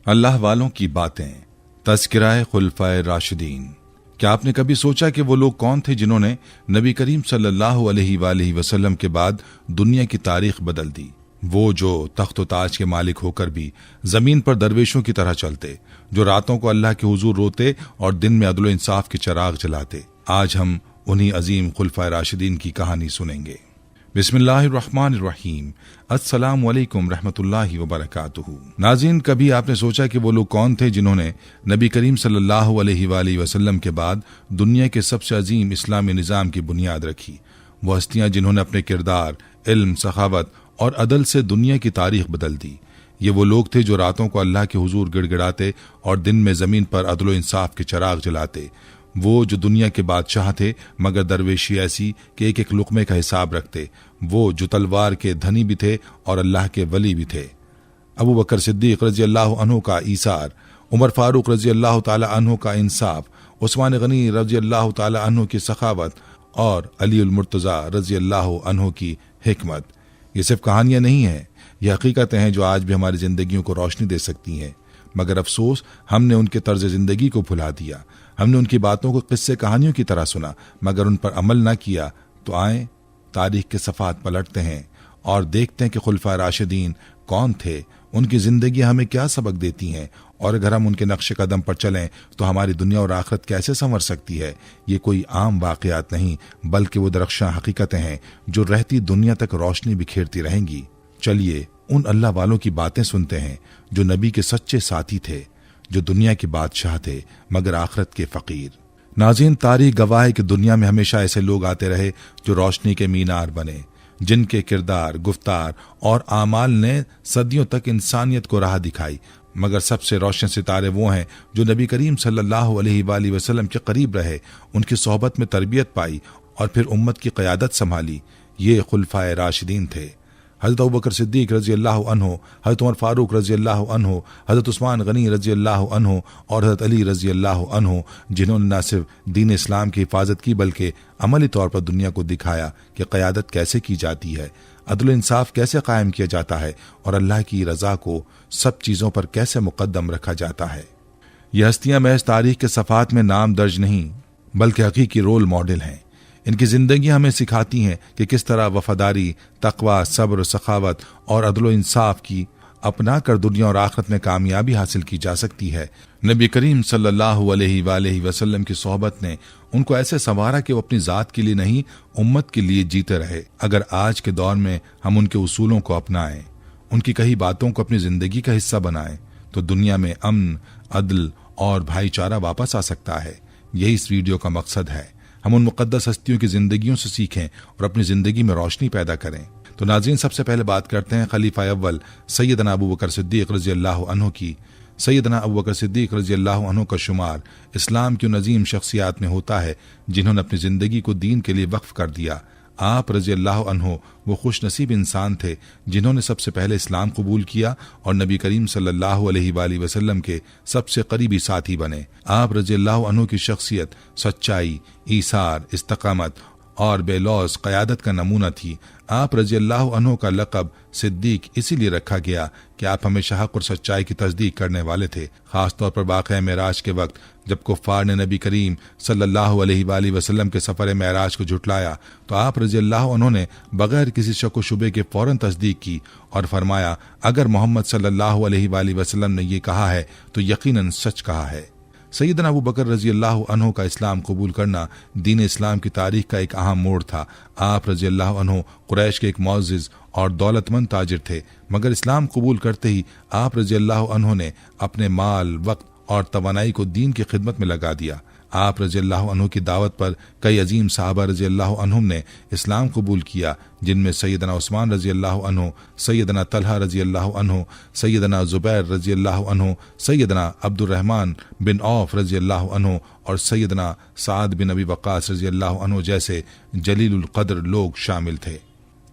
अल्लाह वालों की बातें, तज़किराए खुलफाए राशिदीन। क्या आपने कभी सोचा कि वो लोग कौन थे जिन्होंने नबी करीम सल्लल्लाहु अलैहि वसल्लम के बाद दुनिया की तारीख बदल दी? वो जो तख्त व ताज के मालिक होकर भी जमीन पर दरवेशों की तरह चलते, जो रातों को अल्लाह के हुजूर रोते और दिन में अदल इंसाफ के चिराग जलाते। आज हम उन्हीं अजीम खुलफाए राशिदीन की कहानी सुनेंगे। बिस्मिल्लाहिर्रहमानिर्रहीम। अस्सलामु अलैकुम रहमतुल्लाहि व बरकातुहू। नाज़रीन, कभी आपने सोचा कि वो लोग कौन थे जिन्होंने नबी करीम सल्लल्लाहु अलैहि वसल्लम के बाद दुनिया के सबसे अजीम इस्लामी निज़ाम की बुनियाद रखी? वो हस्तियां जिन्होंने अपने किरदार, इल्म, सखावत और अदल से दुनिया की तारीख बदल दी। ये वो लोग थे जो रातों को अल्लाह के हुजूर गिड़गिड़ाते और दिन में जमीन पर अदल व इंसाफ के चिराग जलाते। वो जो दुनिया के बादशाह थे मगर दरवेशी ऐसी कि एक एक लुकमे का हिसाब रखते। वो जो तलवार के धनी भी थे और अल्लाह के वली भी थे। अबू बकर सिद्दीक रजी अल्लाह अन्हु का ईसार, उमर फारूक रजी अल्लाह ताला अन्हु का इंसाफ, उस्मान गनी रजी अल्लाह ताला अन्हु की सखावत और अली उल मुर्तज़ा रजी अल्लाह अन्हु की हिकमत। ये सिर्फ कहानियां नहीं हैं, ये हकीकतें हैं जो आज भी हमारी जिंदगियों को रोशनी दे सकती हैं। मगर अफसोस, हमने उनके तर्ज जिंदगी को भुला दिया। हमने उनकी बातों को किस्से कहानियों की तरह सुना मगर उन पर अमल न किया। तो आए तारीख के सफ़ात पलटते हैं और देखते हैं कि खुलफा राशिदीन कौन थे, उनकी जिंदगी हमें क्या सबक देती हैं, और अगर हम उनके नक्शे कदम पर चलें तो हमारी दुनिया और आखिरत कैसे संवर सकती है। ये कोई आम वाक़यात नहीं बल्कि वो दरख्शां हकीकतें हैं जो रहती दुनिया तक रोशनी बिखेरती रहेंगी। चलिए उन अल्लाह वालों की बातें सुनते हैं जो नबी के सच्चे साथी थे, जो दुनिया के बादशाह थे मगर आखिरत के फकीर। नाज़रीन, तारीख गवाह है कि दुनिया में हमेशा ऐसे लोग आते रहे जो रोशनी के मीनार बने, जिनके किरदार, गुफ्तार और आमाल ने सदियों तक इंसानियत को राह दिखाई। मगर सबसे रोशन सितारे वो हैं जो नबी करीम सल्लल्लाहु अलैहि वसल्लम के करीब रहे, उनकी सोहबत में तरबियत पाई और फिर उम्मत की क़यादत संभाली। ये खुलफाए राशिदीन थे। हज़रत अबू बकर सिद्दीक रजी अल्लाह अन्हु, हज़रत उमर फारूक रजी अल्लाह अन्हु, हज़रत उस्मान गनी रजी अल्लाह अन्हु और हज़रत अली रजी अल्लाह अन्हु, जिन्होंने न सिर्फ दीन इस्लाम की हिफाजत की बल्कि अमली तौर पर दुनिया को दिखाया कि क़यादत कैसे की जाती है, अदल इंसाफ कैसे कायम किया जाता है और अल्लाह की रज़ा को सब चीज़ों पर कैसे मुक़द्दम रखा जाता है। ये हस्तियाँ महज तारीख के सफ़ात में नाम दर्ज नहीं बल्कि हकीकी रोल मॉडल हैं। इनकी जिंदगी हमें सिखाती हैं कि किस तरह वफादारी, तकवा, सब्र, सखावत और अदल व इंसाफ की अपना कर दुनिया और आखिरत में कामयाबी हासिल की जा सकती है। नबी करीम सल्लल्लाहु अलैहि वसल्लम की सोहबत ने उनको ऐसे संवारा कि वो अपनी ज़ात के लिए नहीं उम्मत के लिए जीते रहे। अगर आज के दौर में हम उनके उसूलों को अपनाएं, उनकी कही बातों को अपनी जिंदगी का हिस्सा बनाएं तो दुनिया में अमन, अदल और भाईचारा वापस आ सकता है। यही इस वीडियो का मकसद है। हम उन मुक़द्दस हस्तियों की जिंदगियों से सीखें और अपनी जिंदगी में रोशनी पैदा करें। तो नाज़रीन, सबसे पहले बात करते हैं खलीफा अव्वल सैयदना अबू बकर सिद्दीक रज़ी अल्लाह अन्हु की। सैयदना अबू बकर सिद्दीक रज़ी अल्लाह अन्हु का शुमार इस्लाम की उन अजीम शख्सियात में होता है जिन्होंने अपनी ज़िंदगी को दीन के लिए वक्फ कर दिया। आप रज़ी अल्लाह अन्हु वो खुश नसीब इंसान थे जिन्होंने सबसे पहले इस्लाम कबूल किया और नबी करीम सल्लल्लाहु अलैहि वसल्लम के सबसे करीबी साथी बने। आप रज़ी अल्लाह अन्हु की शख्सियत सच्चाई, ईसार, इस्तकामत और बेलौस क़यादत का नमूना थी। आप रज़ी अल्लाह अन्हु का लक़ब सिद्दीक इसीलिए रखा गया कि आप हमेशा हक़ और सच्चाई की तस्दीक करने वाले थे। ख़ासतौर पर वाक़या मेराज के वक्त जब कुफ़ार ने नबी करीम सल्लल्लाहु अलैहि वसल्लम के सफ़र मेराज को झुटलाया तो आप रज़ी अल्लाह अन्हु ने बग़ैर किसी शक व शुबे के फ़ौरन तस्दीक की और फरमाया, अगर मोहम्मद सल्लल्लाहु अलैहि वसल्लम ने ये कहा है तो यकीनन सच कहा है। सैयदना अबू बकर रज़ी अल्लाह अन्हु का इस्लाम कबूल करना दीन इस्लाम की तारीख का एक अहम मोड़ था। आप रज़ी अल्लाह अन्हु कुरैश के एक मुअज़्ज़िज़ और दौलतमंद ताजिर थे मगर इस्लाम कबूल करते ही आप रज़ी अल्लाह अन्हु ने अपने माल, वक्त और तवानाई को दीन की खिदमत में लगा दिया। आप रज़ी अल्लाह अन्हु की दावत पर कई अजीम साहबा रज़ी अल्लाह अन्हुम ने इस्लाम कबूल किया, जिनमें सैयदना उस्मान रज़ी अल्लाह अन्हु, सैयदना तलहा रज़ी अल्लाह अन्हु, सैयदना ज़ुबैर रज़ी अल्लाह अन्हु, सैयदना अब्दुर्रहमान बिन औफ रज़ी अल्लाह अन्हु और सैयदना साद बिन अबी वक़ास रज़ी अल्लाह अन्हु जैसे जलीलुल क़द्र लोग शामिल थे।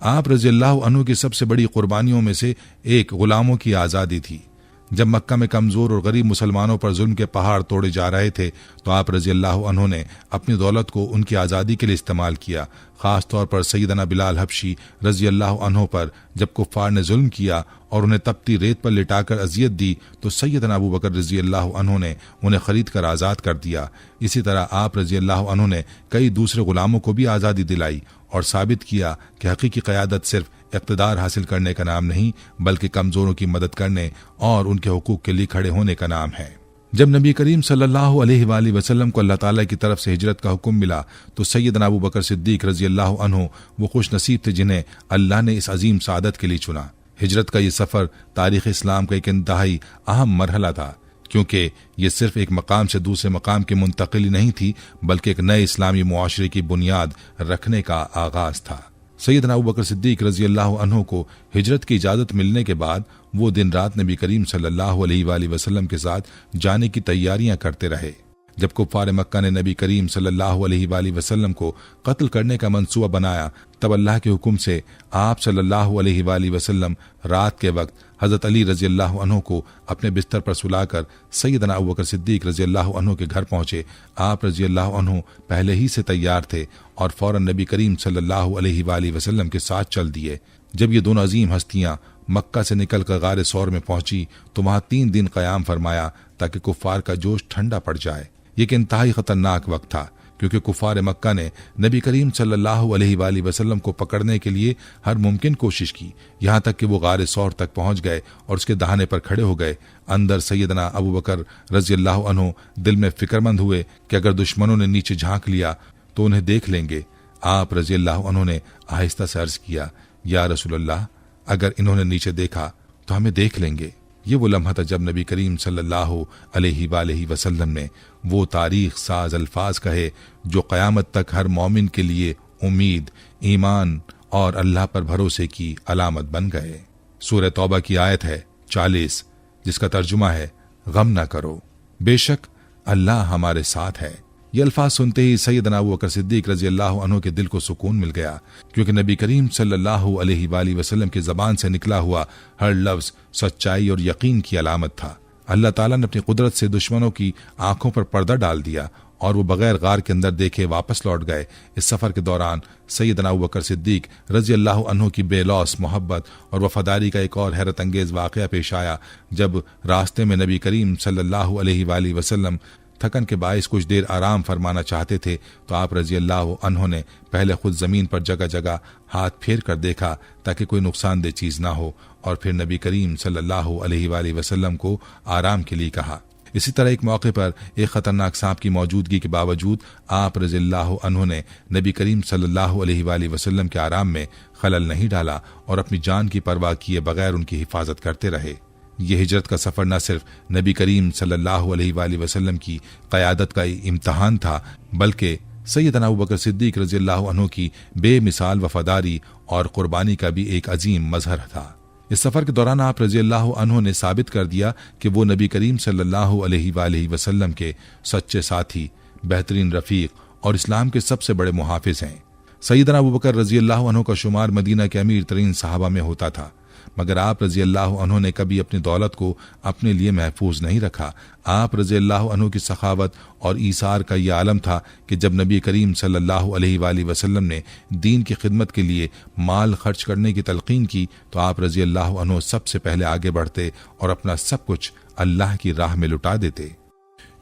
आप रज़ी अल्लाह अन्हु की सबसे बड़ी कुर्बानियों में से एक गुलामों की आज़ादी थी। जब मक्का में कमज़ोर और गरीब मुसलमानों पर जुल्म के पहाड़ तोड़े जा रहे थे तो आप रज़ी अल्लाह अन्हु ने अपनी दौलत को उनकी आज़ादी के लिए इस्तेमाल किया। ख़ास तौर पर सैयदना बिलाल हबशी रज़ी अल्लाह अन्हु पर जब कुफ़ार ने जुल्म किया और उन्हें तपती रेत पर लिटाकर अजियत दी तो सैयदना अबू बकर रजी अल्लाह अन्हु ने उन्हें खरीद कर आज़ाद कर दिया। इसी तरह आप रजी अल्लाह अन्हु ने कई दूसरे गुलामों को भी आज़ादी दिलाई और साबित किया कि हकीकी क़यादत सिर्फ इक़्तिदार हासिल करने का नाम नहीं बल्कि कमज़ोरों की मदद करने और उनके हुकूक के लिए खड़े होने का नाम है। जब नबी करीम सल्लल्लाहु अलैहि वसल्लम को अल्लाह ताला की तरफ से हिजरत का हुक्म मिला तो सैयदना अबू बकर सिद्दीक रजी अल्लाह अन्हु वो खुश नसीब थे जिन्हें अल्लाह ने इस अजीम सादत के लिए चुना। हिजरत का ये सफ़र तारीख़ इस्लाम का एक इंतहाई अहम मरहला था, क्योंकि ये सिर्फ एक मकाम से दूसरे मकाम की मुंतकिली नहीं थी बल्कि एक नए इस्लामी मुआशरे की बुनियाद रखने का आगाज था। सैयदना अबू बकर सिद्दीक रजी अल्लाह अन्हु को हिजरत की इजाज़त मिलने के बाद वो दिन रात नबी करीम सल्लल्लाहु अलैहि वसल्लम के साथ जाने की तैयारियां करते रहे। जब कुफ्फार मक्का ने नबी करीम सल्लल्लाहु अलैहि वसल्लम को कत्ल करने का मंसूबा बनाया तब अल्लाह के हुक्म से आप सल्लल्लाहु अलैहि वसल्लम रात के वक्त हज़रत अली रजी अल्लाह अन्हु को अपने बिस्तर पर सुलाकर सैयदना अबू बकर सिद्दीक रजी अल्लाह अन्हु के घर पहुंचे। आप रजी अल्लाह अन्हु पहले ही से तैयार थे और फौरन नबी करीम सल्लल्लाहु अलैहि वसल्लम के साथ चल दिए। जब ये दोनों अजीम हस्तियां मक्का से निकलकर गारे सौर में पहुंची तो वहां 3 दिन क़याम फरमाया ताकि कुफ्फार का जोश ठंडा पड़ जाए। ये एक इंतहाई खतरनाक वक्त था क्योंकि कुफार मक्का ने नबी करीम सल्लल्लाहु अलैहि वसल्लम को पकड़ने के लिए हर मुमकिन कोशिश की, यहाँ तक कि वो गारे सौर तक पहुंच गए और उसके दहाने पर खड़े हो गए। अंदर सैयदना अबू बकर रजी अल्लाह अन्हु दिल में फिक्रमंद हुए कि अगर दुश्मनों ने नीचे झांक लिया तो उन्हें देख लेंगे। आप रजी अल्लाह अन्हु ने आहिस्ता से अर्ज किया, या रसूलल्लाह, अगर इन्होंने नीचे देखा तो हमें देख लेंगे। ये वो लम्हा था जब नबी करीम सल्लल्लाहु अलैहि वसल्लम ने वो तारीख साज अल्फाज कहे जो क़यामत तक हर मोमिन के लिए उम्मीद, ईमान और अल्लाह पर भरोसे की अलामत बन गए। सूरह तौबा की आयत है 40 जिसका तर्जुमा है, गम न करो, बेशक अल्लाह हमारे साथ है। ये अल्फाज सुनते ही सैयदना अबू बकर सिद्दीक रजी अल्लाह अन्हु के दिल को सुकून मिल गया, क्योंकि नबी करीम सल्लल्लाहु अलैहि वसल्लम की ज़बान से निकला हुआ हर लफ्ज़ सच्चाई और यकीन की अलामत था। अल्लाह ताला ने अपनी कुदरत से दुश्मनों की आंखों पर पर्दा डाल दिया और वो बगैर गार के अंदर देखे वापस लौट गए। इस सफ़र के दौरान सैयदना अबू बकर सिद्दीक रजी अल्लाह अन्हु की बेलौस मोहब्बत और वफादारी का एक और हैरत अंगेज़ वाक़या पेश आया। जब रास्ते में नबी करीम सल्लल्लाहु अलैहि वसल्लम थकन के बाइस कुछ देर आराम फरमाना चाहते थे तो आप रजी अल्लाह अन्हु ने पहले खुद ज़मीन पर जगह जगह हाथ फेर कर देखा ताकि कोई नुकसानदेह चीज़ ना हो, और फिर नबी करीम सल्लल्लाहु अलैहि वसल्लम को आराम के लिए कहा। इसी तरह एक मौके पर एक खतरनाक सांप की मौजूदगी के बावजूद आप रजी अल्लाह अन्हु ने नबी करीम सल्लल्लाहु अलैहि वसल्लम के आराम में खलल नहीं डाला और अपनी जान की परवाह किए बगैर उनकी हिफाजत करते रहे। ये हिजरत का सफ़र न सिर्फ नबी करीम सल्लल्लाहु अलैहि वसल्लम की क़यादत का इम्तहान था बल्कि सैयदना अबू बकर सिद्दीक रज़ी अल्लाहु अन्हु की बेमिसाल वफादारी और कुर्बानी का भी एक अजीम मजहर था। इस सफ़र के दौरान आप रज़ी अल्लाहु अन्हु ने साबित कर दिया कि वो नबी करीम सल्लल्लाहु अलैहि वसल्लम के सच्चे साथी, बेहतरीन रफ़ीक और इस्लाम के सबसे बड़े मुहाफिज हैं। सैयदना अबू बकर रज़ी अल्लाहु अन्हु का शुमार मदीना के अमीर तरीन सहाबा में होता था, मगर आप रज़ी अल्लाहु अन्हु ने कभी अपनी दौलत को अपने लिए महफूज नहीं रखा। आप रज़ी अल्लाहु अन्हु की सखावत और ईसार का यह आलम था कि जब नबी करीम सल्लल्लाहु अलैहि वसल्लम ने दीन की खिदमत के लिए माल खर्च करने की तलकीन की तो आप रज़ी अल्लाहु अन्हु सबसे पहले आगे बढ़ते और अपना सब कुछ अल्लाह की राह में लुटा देते।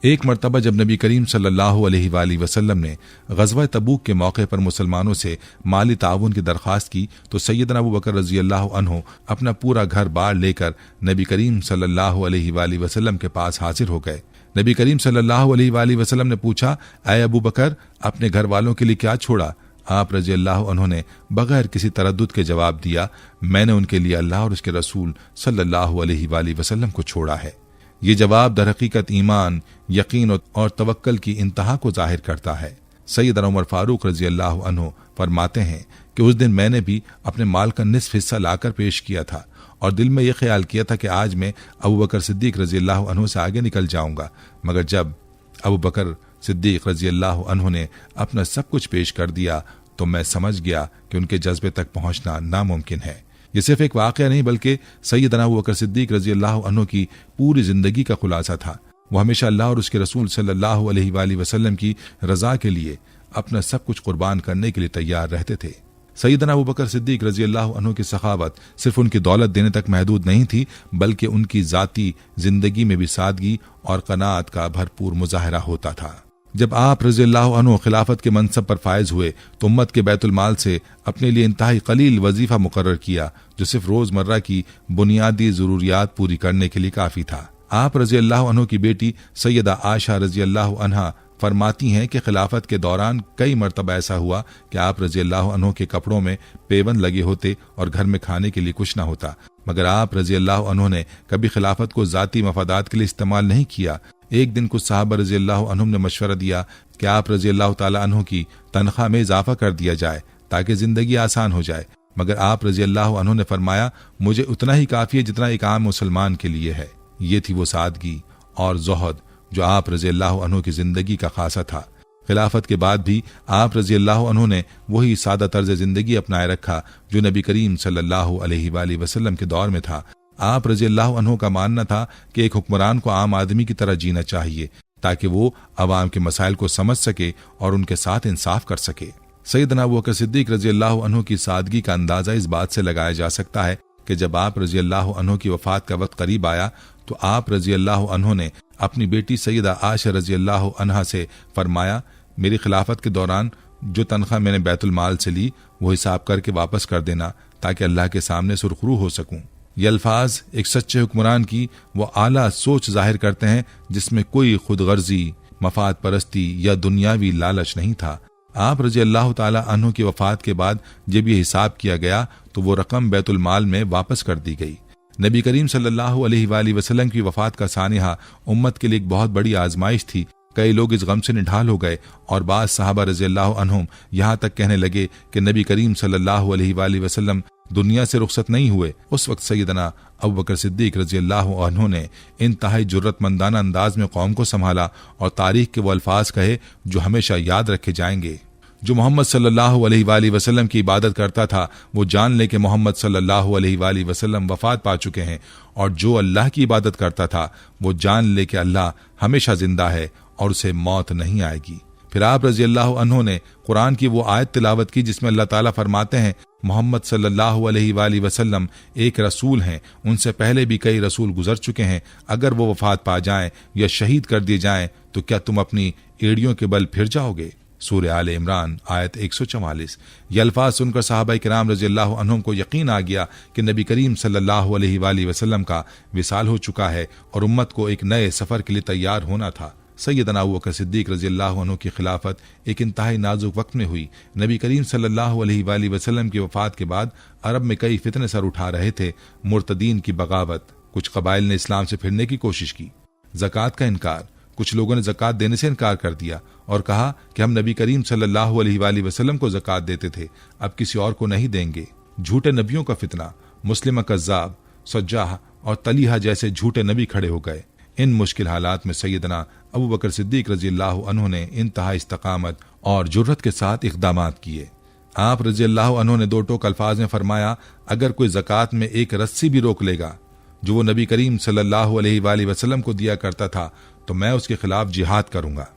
एक मरतबा जब नबी करीम सल्लल्लाहु अलैहि वसल्लम ने ग़ज़वा तबूक के मौके पर मुसलमानों से माली ताउन की दरख्वास्त की तो सैयदना अबू बकर रज़ी अल्लाहु अन्हु अपना पूरा घर बार लेकर नबी करीम सल्लल्लाहु अलैहि वसल्लम के पास हाजिर हो गए। नबी करीम सल्लल्लाहु अलैहि वसल्लम ने पूछा, ऐ अबू बकर, अपने घर वालों के लिए क्या छोड़ा? आप रज़ी अल्लाहु अन्हु ने बगैर किसी तरद्दुद के जवाब दिया, मैंने उनके लिए अल्लाह और उसके रसूल सल्लल्लाहु अलैहि वसल्लम को छोड़ा है। ये जवाब दरहकीकत ईमान, यकीन और तवक्कल की इंतहा को जाहिर करता है। सैयदना उमर फारूक रज़ी अल्लाहु अन्हु फरमाते हैं कि उस दिन मैंने भी अपने माल का निस्फ हिस्सा लाकर पेश किया था और दिल में यह ख्याल किया था कि आज मैं अबू बकर सिद्दीक रज़ी अल्लाहु अन्हु से आगे निकल जाऊंगा, मगर जब अबू बकर सिद्दीक रज़ी अल्लाहु अन्हु ने अपना सब कुछ पेश कर दिया तो मैं समझ गया कि उनके जज्बे तक पहुंचना नामुमकिन है। ये सिर्फ एक वाक़या नहीं बल्कि सैयदना अबू बकर सिद्दीक रज़ी अल्लाहु अन्हु की पूरी जिंदगी का खुलासा था। वो हमेशा अल्लाह और उसके रसूल सल्लल्लाहु अलैहि वसल्लम की रज़ा के लिए अपना सब कुछ कुर्बान करने के लिए तैयार रहते थे। सैयदना अबू बकर सिद्दीक रजी अल्लाह अन्हु की सखावत सिर्फ उनकी दौलत देने तक महदूद नहीं थी, बल्कि उनकी जाती जिंदगी में भी सादगी और कनात का भरपूर मुजाहरा होता था। जब आप रजी अल्लाह अन्हु खिलाफत के मनसब पर फायज हुए तो उम्मत के बैतुल माल से अपने लिए इंतहाई कलील वजीफा मुकर्रर किया, जो सिर्फ रोजमर्रा की बुनियादी जरूरियात पूरी करने के लिए काफी था। आप रजी अल्लाह अन्हु की बेटी सैयदा आयशा रजी अल्लाह अन्हा फरमाती हैं कि खिलाफत के दौरान कई मरतबा ऐसा हुआ कि आप रजी अल्लाह अन्हु के कपड़ों में पेवन लगे होते और घर में खाने के लिए कुछ न होता, मगर आप रजी अल्लाह अन्हु ने कभी खिलाफत को जाती मफादात के लिए इस्तेमाल नहीं किया। एक दिन कुछ साहबा रजी अल्लाह अन्हुम ने मशवरा दिया कि आप रजी अल्लाह ताला अन्हु की तनख्वाह में इजाफा कर दिया जाए ताकि जिंदगी आसान हो जाए, मगर आप रजी अल्लाह अन्हु ने फरमाया, मुझे उतना ही काफी है जितना एक आम मुसलमान के लिए है। ये थी वो सादगी और ज़ुहद जो आप रजी अल्लाह अन्हु की जिंदगी का खासा था। खिलाफत के बाद भी आप रजी अल्लाह अन्हु ने वही सादा तर्ज जिंदगी अपनाए रखा जो नबी करीम सल्लल्लाहु अलैहि वसल्लम के दौर में था। आप रजी अल्लाह अन्हु का मानना था कि एक हुक्मरान को आम आदमी की तरह जीना चाहिए ताकि वो अवाम के मसाइल को समझ सके और उनके साथ इंसाफ कर सके। सैयदना अबू बकर सिद्दीक रजी अल्लाह अन्हु की सादगी का अंदाजा इस बात से लगाया जा सकता है कि जब आप रजी अल्लाह अन्हु की वफात का वक्त करीब आया तो आप रजी अल्लाह अन्हु ने अपनी बेटी सैयदा आयशा रजी अल्लाह अन्हा से फरमाया, मेरी खिलाफत के दौरान जो तनख्वाह मैंने बैतुल माल से ली वो हिसाब करके वापस कर देना ताकि अल्लाह के सामने सुरखरू हो सकूं। ये अल्फाज एक सच्चे हुक्मरान की वो आला सोच जाहिर करते हैं जिसमें कोई खुदगर्जी, मफाद परस्ती या दुनियावी लालच नहीं था। आप रजी अल्लाह ताला अन्हु की वफात के बाद जब ये हिसाब किया गया तो वो रकम बैतुल माल में वापस कर दी गई। नबी करीम सल्लल्लाहु अलैहि वसल्लम की वफात का सानिहा उम्मत के लिए एक बहुत बड़ी आजमाइश थी। कई लोग इस गम से निढाल हो गए और बाज़ सहाबा रज़ी अल्लाह अन्हुम यहाँ तक कहने लगे कि नबी करीम सल्लल्लाहु अलैहि वसल्लम दुनिया से रुखसत नहीं हुए। उस वक्त सैयदना अबू बकर सिद्दीक रज़ी अल्लाह अन्हु ने इंतहाई जुर्रतमंदाना अंदाज में कौम को संभाला और तारीख के वो अल्फाज कहे जो हमेशा याद रखे जाएंगे। जो मोहम्मद सल्लल्लाहु अलैहि वसल्लम की इबादत करता था वो जान ले कि मोहम्मद सल्लल्लाहु अलैहि वसल्लम वफात पा चुके हैं, और जो अल्लाह की इबादत करता था वो जान ले कि अल्लाह हमेशा जिंदा है और उसे मौत नहीं आएगी। फिर आप रजी अल्लाह अन्हु ने कुरान की वो आयत तिलावत की जिसमें अल्लाह ताला फरमाते हैं, मोहम्मद सल्लल्लाहु अलैहि वसल्लम एक रसूल हैं, उनसे पहले भी कई रसूल गुजर चुके हैं। अगर वो वफात पा जाएं या शहीद कर दिए जाएं तो क्या तुम अपनी एड़ियों के बल फिर जाओगे? सूरह आले इमरान आयत 144। ये अल्फाज सुनकर सहाबा किराम रजी अल्लाह अन्हुम को यकीन आ गया कि नबी करीम सल्लल्लाहु अलैहि वसल्लम का विसाल हो चुका है और उम्मत को एक नए सफर के लिए तैयार होना था। सैयदना अबू बकर सिद्दीक रजी अल्लाह अन्हु की खिलाफत एक इंतहाई नाजुक वक्त में हुई। नबी करीम सल्लल्लाहु अलैहि वसल्लम की वफात के बाद अरब में कई फितने सर उठा रहे थे। मुर्तदीन की बगावत, कुछ कबाइल ने इस्लाम से फिरने की कोशिश की, ज़कात का इनकार, कुछ लोगों ने ज़कात देने से इनकार कर दिया और कहा कि हम नबी करीम सल्लल्लाहु अलैहि वसल्लम को ज़कात देते थे, अब किसी और को नहीं देंगे। झूठे नबियों का फितना, मुस्लिम कज़्ज़ाब, सज्जाह और तलीहा जैसे झूठे नबी खड़े हो गए। इन मुश्किल हालात में सैयदना अबू बकर सिद्दीक रजी अल्लाह अन्हु ने इंतहा इस्तकामत और जुर्रत के साथ इक़दामात किए। आप रजी अल्लाह अन्हु ने दो टोक अल्फाज में फरमाया, अगर कोई ज़कात में एक रस्सी भी रोक लेगा जो वो नबी करीम सल्लल्लाहु अलैहि वसल्लम को दिया करता था तो मैं उसके खिलाफ जिहाद करूंगा।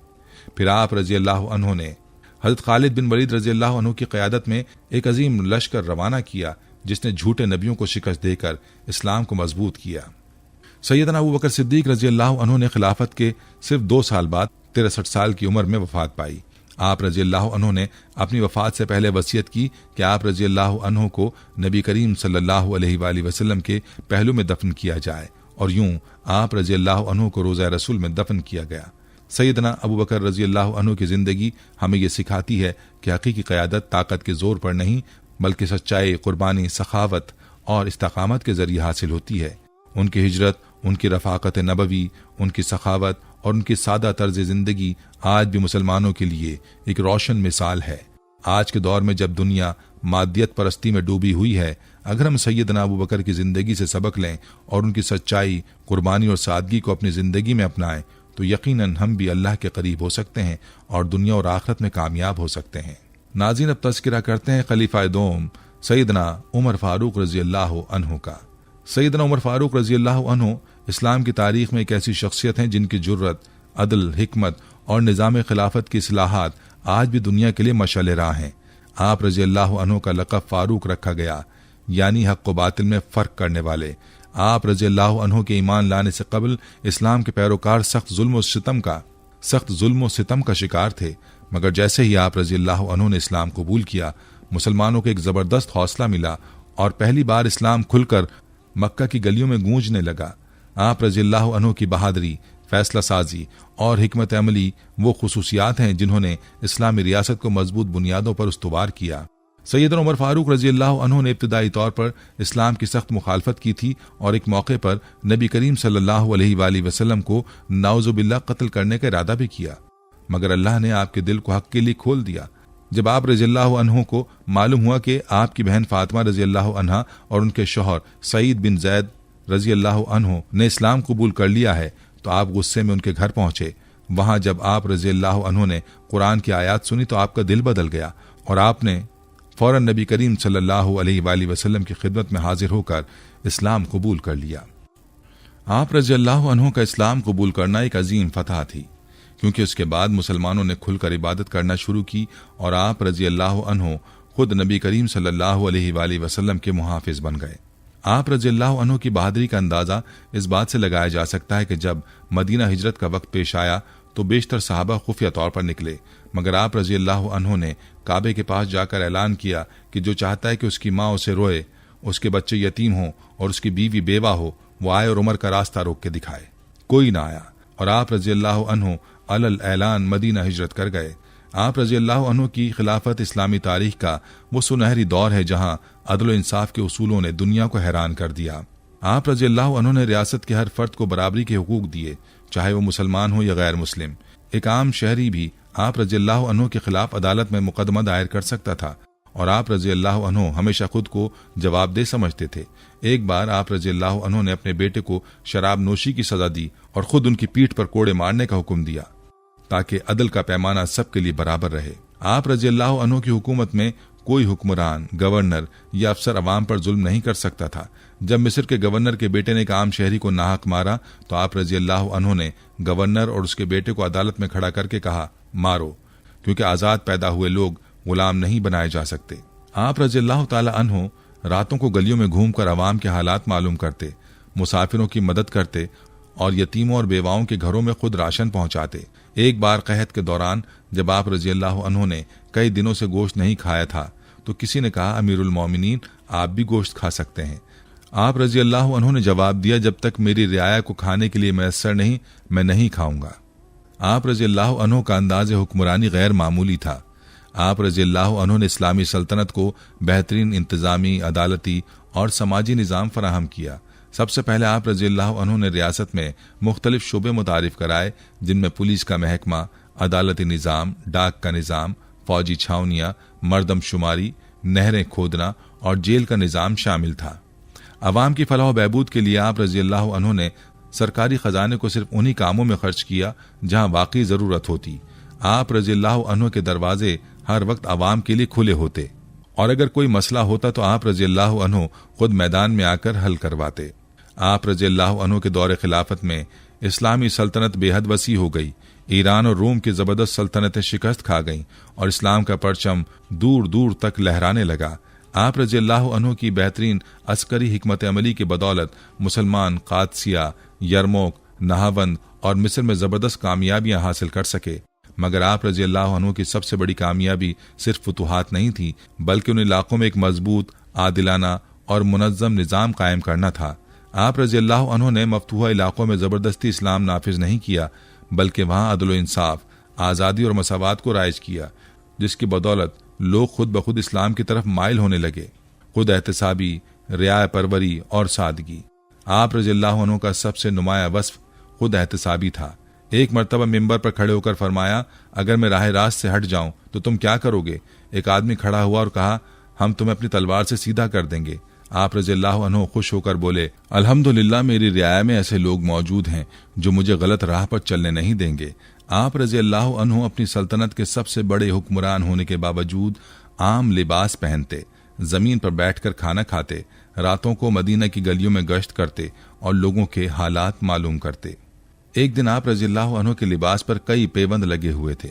फिर आप रजी अल्लाह अन्हु ने हज़रत खालिद बिन वलीद रजी अल्लाह अन्हु की क़यादत में एक अजीम लश्कर रवाना किया जिसने झूठे नबियों को शिकस्त देकर इस्लाम को मजबूत किया। सैयदना अबू बकर सिद्दीक रजी अल्लाह अन्हु ने खिलाफत के सिर्फ 2 साल बाद 63 साल की उम्र में वफात पाई। आप रजी अल्लाह अन्हु ने अपनी वफात से पहले वसीयत की कि आप रजी अल्लाह अन्हु को नबी करीम सल्लल्लाहु अलैहि वसल्लम के पहलू में दफन किया जाए, और यूं आप रजी अल्लाह अन्हु को रोज़ा रसूल में दफन किया गया। सैयदना अबू बकर रजी अल्लाह अन्हु की जिंदगी हमें ये सिखाती है कि हकीकी क़यादत ताकत के जोर पर नहीं बल्कि सच्चाई, कुर्बानी, सखावत और इस्तकामत के जरिए हासिल होती है। उनकी हिजरत, उनकी रफ़ाक़त नबवी, उनकी सखावत और उनकी सादा तर्ज ज़िंदगी आज भी मुसलमानों के लिए एक रोशन मिसाल है। आज के दौर में जब दुनिया मादियत परस्ती में डूबी हुई है, अगर हम सैयदना अबू बकर की ज़िंदगी से सबक लें और उनकी सच्चाई, कुर्बानी और सादगी को अपनी ज़िंदगी में अपनाएं तो यकीनन हम भी अल्लाह के करीब हो सकते हैं और दुनिया और आखिरत में कामयाब हो सकते हैं। नाज़रीन, अब तज़किरा करते हैं खलीफा दोम सैयदना उमर फारूक रज़ी अल्लाह अन्हु का। सैयदना उमर फारूक रज़ी अल्लाह अन्हु इस्लाम की तारीख में एक ऐसी शख्सियत हैं जिनकी जुर्रत, अदल, हिकमत और निज़ाम खिलाफत की इस्लाहात आज भी दुनिया के लिए मशाल राह हैं। आप रजी अल्लाह अन्हु का लक़ब फारूक रखा गया, यानी हक़ व बातिल में फ़र्क करने वाले। आप रजी अल्लाह अन्हु के ईमान लाने से कबल इस्लाम के पैरोकार सख्त जुल्म व सितम का शिकार थे, मगर जैसे ही आप रजी अल्लाह अन्हु ने इस्लाम कबूल किया, मुसलमानों को एक ज़बरदस्त हौसला मिला और पहली बार इस्लाम खुलकर मक्का की गलियों में गूंजने लगा। आप रजी अल्लाह अन्हु की बहादुरी, फैसला साजी और हिकमत अमली वो खुसूसियात हैं जिन्होंने इस्लामी रियासत को मजबूत बुनियादों पर उस्तवार किया। सैयदना उमर फारूक रजी अल्लाह अन्हु ने इब्तिदाई तौर पर इस्लाम की सख्त मुखालफत की थी और एक मौके पर नबी करीम सल्लल्लाहु अलैहि वसल्लम को नाउजुबिल्लाह कत्ल करने का इरादा भी किया, मगर अल्लाह ने आपके दिल को हक के लिए खोल दिया। जब आप रजी अल्लाह अन्हु को मालूम हुआ कि आपकी बहन फातिमा रजी अल्लाह अन्हा और उनके शौहर सईद बिन जैद रजी अल्लाह अन्हु ने इस्लाम कबूल कर लिया है, तो आप गुस्से में उनके घर पहुंचे। वहां जब आप रजी अल्लाह अन्हु ने कुरान की आयत सुनी तो आपका दिल बदल गया और आपने फौरन नबी करीम सल्लल्लाहु अलैहि वसल्लम की खिदमत में हाजिर होकर इस्लाम कबूल कर लिया। आप रजी अल्लाह अन्हु का इस्लाम कबूल करना एक अजीम फतह थी, क्योंकि उसके बाद मुसलमानों ने खुलकर इबादत करना शुरू की और आप रजी अल्लाह अन्हु खुद नबी करीम सल्लल्लाहु अलैहि वसल्लम के मुहाफिज बन गए। आप रजी अल्लाह अन्हु की बहादुरी का अंदाजा इस बात से लगाया जा सकता है कि जब मदीना हिजरत का वक्त पेश आया तो बेशतर सहाबा खुफिया तौर पर निकले, मगर आप रजी अल्लाह अन्हु ने काबे के पास जाकर ऐलान किया कि जो चाहता है कि उसकी माँ उसे रोए, उसके बच्चे यतीम हों और उसकी बीवी बेवा हो, वो आए और उमर का रास्ता रोक के दिखाए। कोई ना आया और आप रजी अल्लाह अन्हु अलल ऐलान मदीना हिजरत कर गए। आप रजी अल्लाह अन्हु की खिलाफत इस्लामी तारीख का वो सुनहरी दौर है जहां अदल इंसाफ के उसूलों ने दुनिया को हैरान कर दिया। आप रजी अल्लाह अन्हु ने रियासत के हर फर्द को बराबरी के हुकूक दिए, चाहे वो मुसलमान हो या गैर मुस्लिम। एक आम शहरी भी आप रजी अल्लाह अन्हु के खिलाफ अदालत में मुकदमा दायर कर सकता था और आप रजी अल्लाह अन्हु हमेशा खुद को जवाबदेह समझते थे। एक बार आप रजी अल्लाह अन्हु ने अपने बेटे को शराब नोशी की सजा दी और खुद उनकी पीठ पर कोड़े मारने का हुक्म दिया ताकि अदल का पैमाना सबके लिए बराबर रहे। आप रजी अल्लाह अन्हु की हुकूमत में कोई हुक्मरान, गवर्नर या अफसर अवाम पर जुल्म नहीं कर सकता था। जब मिस्र के गवर्नर के बेटे ने एक आम शहरी को नाहक मारा तो आप रजी अल्लाह अन्हु ने गवर्नर और उसके बेटे को अदालत में खड़ा करके कहा, मारो, क्योंकि आजाद पैदा हुए लोग गुलाम नहीं बनाए जा सकते। आप रजी अल्लाह ताला अन्हु रातों को गलियों में घूमकर अवाम के हालात मालूम करते, मुसाफिरों की मदद करते और यतीमों और बेवाओं के घरों में खुद राशन पहुंचाते। एक बार कहत के दौरान जब आप रजी अल्लाह अन्हु ने कई दिनों से गोश्त नहीं खाया था तो किसी ने कहा, अमीरुल मोमिनीन, आप भी गोश्त खा सकते हैं। आप रजी अल्लाह अन्हु ने जवाब दिया, जब तक मेरी रियाया को खाने के लिए मैसर नहीं, मैं नहीं खाऊंगा। आप रजी अल्लाह अन्हु का अंदाज़ हुक्मरानी गैर मामूली था। आप रजी अल्लाह अन्हु ने इस्लामी सल्तनत को बेहतरीन इंतजामी, अदालती और समाजी निज़ाम फराहम किया। सबसे पहले आप रजी अल्लाह अन्हु ने रियासत में मुख्तलिफ शोबे मुतारिफ कराए, जिनमें पुलिस का महकमा, अदालती निज़ाम, डाक का निज़ाम, फौजी छावनियाँ, मरदमशुमारी, नहरें खोदना और जेल का निज़ाम शामिल था। अवाम की फलाह बहबूद के लिए आप रजी अल्लाह अन्हु ने सरकारी खजाने को सिर्फ उन्हीं कामों में खर्च किया जहाँ वाकई ज़रूरत होती। आप रजी अल्लाह अन्हु के दरवाजे हर वक्त अवाम के लिए खुले होते और अगर कोई मसला होता तो आप रजी अल्लाह अन्हु खुद मैदान में आकर हल करवाते। आप रजी अल्लाह अन्हु के दौरे खिलाफत में इस्लामी सल्तनत बेहद वसी हो गई। ईरान और रोम की ज़बरदस्त सल्तनतें शिकस्त खा गईं और इस्लाम का परचम दूर दूर तक लहराने लगा। आप रजी अल्लाह अन्हु की बेहतरीन अस्करी हिकमत अमली की बदौलत मुसलमान कादसिया, यरमोक, नहावंद और मिस्र में ज़बरदस्त कामयाबियां हासिल कर सके। मगर आप रजी अल्लाह अन्हु की सबसे बड़ी कामयाबी सिर्फ फुतुहात नहीं थी, बल्कि उन इलाकों में एक मजबूत, आदिलाना और मुनज़्ज़म निज़ाम कायम करना था। आप रजी अल्लाह अन्हु ने मफतूहा इलाकों में ज़बरदस्ती इस्लाम नाफिज नहीं किया, बल्कि वहाँ अदल इंसाफ, आज़ादी और मसावात को राइज किया, जिसकी बदौलत लोग खुद ब खुद इस्लाम की तरफ माइल होने लगे। खुद एहतसाबी, रियाया परवरी और सादगी। आप रजी अल्लाह अन्हु का सबसे नुमाया वस्फ खुद एहतसाबी था। एक मरतबा मिंबर पर खड़े होकर फरमाया, अगर मैं राह रास्त से हट जाऊं तो तुम क्या करोगे? एक आदमी खड़ा हुआ और कहा, हम तुम्हें अपनी तलवार से सीधा कर देंगे। आप रजी अल्लाह अन्हु खुश होकर बोले, अल्हम्दुलिल्लाह, मेरी रियाया में ऐसे लोग मौजूद हैं जो मुझे गलत राह पर चलने नहीं देंगे। आप रजी अल्लाह अन्हु अपनी सल्तनत के सबसे बड़े हुक्मरान होने के बावजूद आम लिबास पहनते, जमीन पर बैठकर खाना खाते, रातों को मदीना की गलियों में गश्त करते और लोगों के हालात मालूम करते। एक दिन आप रजी अल्लाह अन्हु के लिबास पर कई पेबंद लगे हुए थे।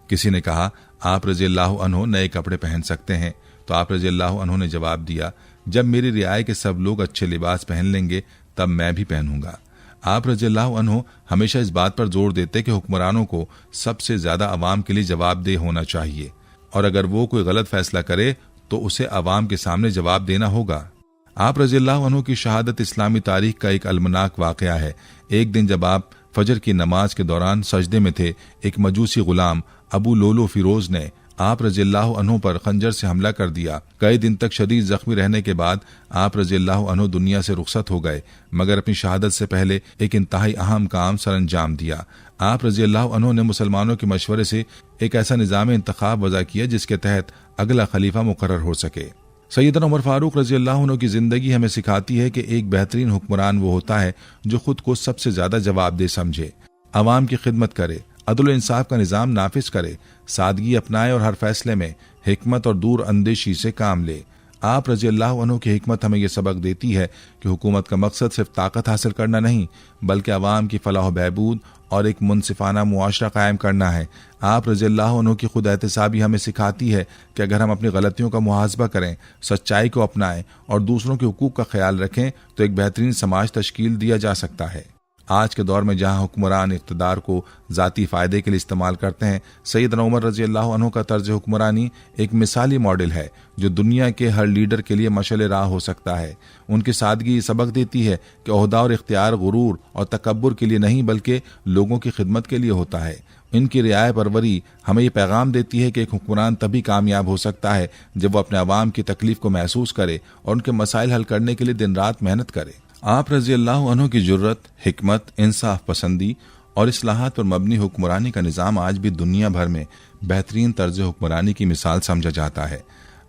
किसी ने कहा, आप रज़ियल्लाहु अन्हु नए कपड़े पहन सकते हैं? तो आप रज़ियल्लाहु अन्हु ने जवाब दिया, जब मेरी रियाया के सब लोग अच्छे लिबास पहन लेंगे तब मैं भी पहनूंगा। आप रज़ियल्लाहु अन्हु हमेशा इस बात पर जोर देते कि हुक्मरानों को सबसे ज्यादा अवाम के लिए जवाबदेह होना चाहिए, और अगर वो कोई गलत फैसला करे तो उसे अवाम के सामने जवाब देना होगा। आप रज़ियल्लाहु अन्हु की शहादत इस्लामी तारीख का एक अलमनाक वाक़या है। एक दिन जब आप फजर की नमाज के दौरान सजदे में थे, एक मजूसी गुलाम अबू लोलो फिरोज ने आप रज़ियल्लाहु अन्हु पर खंजर से हमला कर दिया। कई दिन तक शदीद जख्मी रहने के बाद आप रज़ियल्लाहु अन्हु दुनिया से रुखसत हो गए, मगर अपनी शहादत से पहले एक इंतहाई अहम काम सरअंजाम दिया। आप रज़ियल्लाहु अन्हु ने मुसलमानों के मशवरे से एक ऐसा निज़ाम इंतखाब वज़ा किया जिसके तहत अगला खलीफा मुकर्रर हो सके। सैयदना उमर फारूक रज़ियल्लाहु अन्हु की जिंदगी हमें सिखाती है कि एक बेहतरीन हुक्मरान वो होता है जो खुद को सबसे ज्यादा जवाबदेह समझे, अवाम की खिदमत करे, अदल इंसाफ का निज़ाम नाफिज करे, सादगी अपनाए और हर फैसले में हिकमत और दूर अंदेशी से काम ले। आप रज़ियल्लाहु अन्हु की हिकमत हमें यह सबक देती है कि हुकूमत का मकसद सिर्फ ताकत हासिल करना नहीं, बल्कि अवाम की फलाह बहबूद और एक मुनसिफाना मुआशरा कायम करना है। आप रज़ियल्लाहु अन्हु की खुद एहतिसाबी हमें सिखाती है कि अगर हम अपनी गलतियों का मुहासबा करें, सच्चाई को अपनाएं और दूसरों के हुकूक का ख्याल रखें तो एक बेहतरीन समाज तश्कील दिया जा सकता है। आज के दौर में जहां हुक्मरान इक़्तिदार को ज़ाती फ़ायदे के लिए इस्तेमाल करते हैं, सैयदना उमर रज़ियल्लाहु अन्हु का तर्ज हुक्मरानी एक मिसाली मॉडल है जो दुनिया के हर लीडर के लिए मशअल राह हो सकता है। उनकी सादगी सबक देती है कि ओहदा और इख्तियार गुरूर और तकब्बुर के लिए नहीं बल्कि लोगों की खिदमत के लिए होता है। इनकी रियाया परवरी हमें ये पैगाम देती है कि एक हुक्मरान तभी कामयाब हो सकता है जब वो अपने अवाम की तकलीफ को महसूस करे और उनके मसाइल हल करने के लिए दिन रात मेहनत करे। आप रज़ियल्लाहु अन्हु की जुर्रत, हिकमत, इंसाफ पसंदी और इस्लाहात पर मबनी हुक्मरानी का निज़ाम आज भी दुनिया भर में बेहतरीन तर्ज हुक्मरानी की मिसाल समझा जाता है।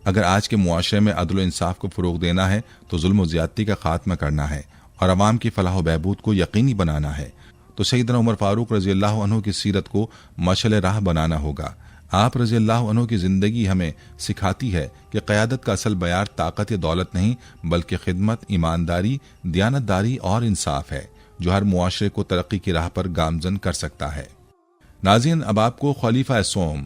अगर आज के मुआशरे में अदल इंसाफ को फ़रोग़ देना है तो जुल्म और ज़्यादती का खात्मा करना है और अवाम की फलाह बहबूद को यकीनी बनाना है तो सैयदना उमर फारूक रज़ियल्लाहु अन्हु की सीरत को मशअल राह बनाना होगा। आप रज़ियल्लाहु अन्हु की ज़िंदगी हमें सिखाती है कि क़यादत का असल बयार ताकत या दौलत नहीं बल्कि खिदमत, ईमानदारी, दियानतदारी और इंसाफ है जो हर मुआशरे को तरक्की की राह पर गामजन कर सकता है। नाज़रीन, अब आपको खलीफा सोम